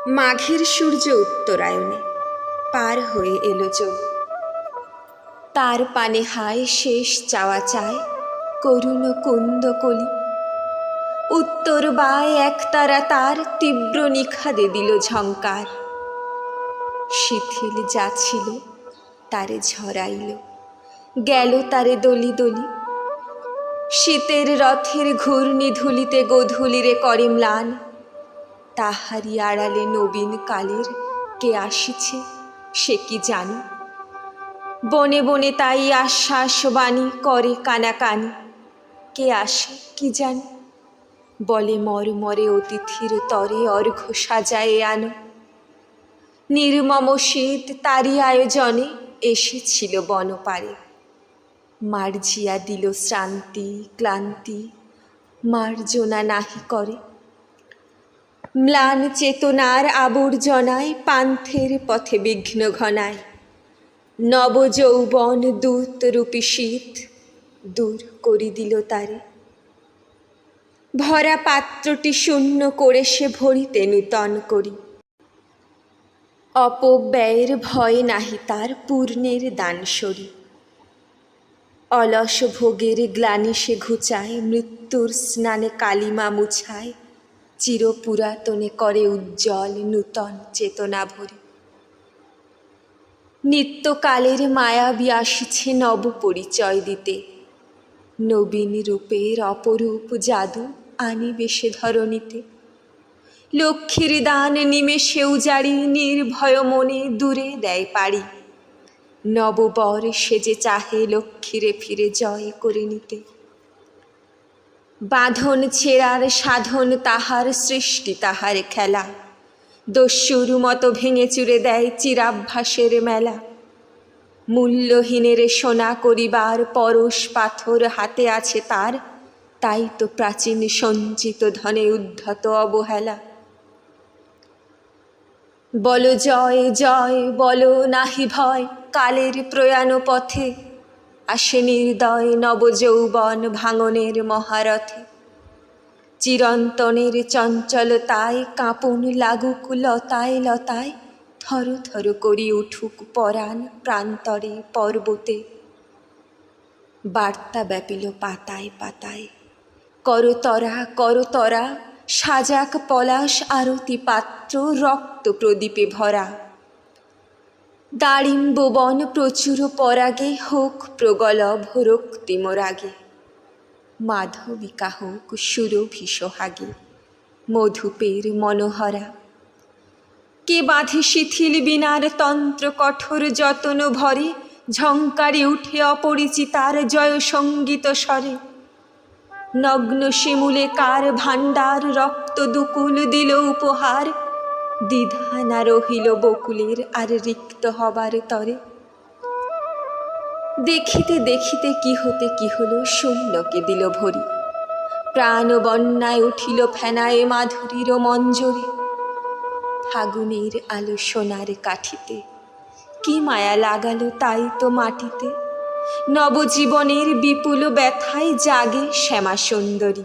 মাঘের সূর্য উত্তরায়ণে পার হয়ে এলো যোগ, তার পানে হায় শেষ চাওয়া চায় করুণ কুন্দ কলি। উত্তর বায় একতারা তার তীব্র নিখাদে দিল ঝঙ্কার। শিথিল যা ছিল তারে ঝরাইল, গেল তারে দলি দলি। শীতের রথের ঘূর্ণি ধুলিতে গোধূলিরে করে ম্লান, তাহারি আড়ালে নবীন কালের কে আসিছে সে কি জানে। বনে বনে তাই আশ্বাস বাণী করে কানাকানি, কে আসে কি জানে। বলে মর মরে অতিথির তরে অর্ঘ্য সাজায়ে আনো। নির্মম শীত তারই আয়োজনে এসেছিল বনপারে। মার্জিয়া দিল শ্রান্তি ক্লান্তি, মার্জনা নাহি করে। ম্লান চেতনার আবর্জনায় পান্থের পথে বিঘ্ন ঘনায়। নবযৌবন দূত রূপী শীত দূর করি দিল তারে। ভরা পাত্রটি শূন্য করে সে ভরিতে নূতন করি। অপব্যয়ের ভয় নাহি তার পূর্ণের দানসরি। অলস ভোগের গ্লানি সে ঘুচায়, মৃত্যুর স্নানে কালিমা মুছায়। চিরপুরাতনে করে উজ্জ্বল নূতন চেতনা ভরি। নিত্যকালের মায়াবী আসিছে নব পরিচয় দিতে। নবীন রূপের অপরূপ জাদু আনিবে সে ধরণীতে। লক্ষ্মীর দান নিমেষে উজাড়ি, নির্ভয় মনে দূরে দেয় পাড়ি। নববর সেজে চাহে লক্ষ্মীরে ফিরে জয় করে নিতে। বাঁধন ছেঁড়ার সাধন তাহার, সৃষ্টি তাহার খেলা। দস্যুর মতো ভেঙে চুরে দেয় চিরাভ্যাসের মেলা। মূল্যহীনের সোনা করিবার পরশ পাথর হাতে আছে তার, তাই তো প্রাচীন সঞ্চিত ধনে উদ্ধত অবহেলা। বলো জয় জয় বলো নাহি ভয়, কালের প্রয়াণ পথে আসে নির্দয় নবযৌবন ভাঙনের মহারথে। চিরন্তনের চঞ্চলতায় কাঁপন লাগুক লতায় লতায়, থর থর করি উঠুক পরাণ প্রান্তরে পর্বতে। বার্তা ব্যাপিল পাতায় পাতায়, করতরা করতরা সাজাক পলাশ আরতি পাত্র রক্ত প্রদীপে ভরা। দাড়িম্ব বন প্রচুর পরাগে হোক প্রগলভ রক্তিম রাগে। মাধবিকা হোক সুরভি সোহাগে মধুপের মনোহরা। কে বাঁধে শিথিল বিনার তন্ত্র কঠোর যতন ভরে, ঝঙ্কারে উঠে অপরিচিতার জয় সঙ্গীত স্বরে। নগ্ন শিমুলে কার ভাণ্ডার রক্ত দুকুল দিল উপহার, দ্বিধা না রহিল বকুলের আর রিক্ত হবার তরে। দেখিতে দেখিতে কি হতে কি হলো শূন্যকে দিল ভরি। প্রাণ বন্যায় উঠিল ফেনায় মাধুরীর মঞ্জরি। ফাগুনের আলো সোনার কাঠিতে, কি মায়া লাগালো তাই তো মাটিতে। নবজীবনের বিপুল ব্যথায় জাগে শ্যামা সুন্দরী।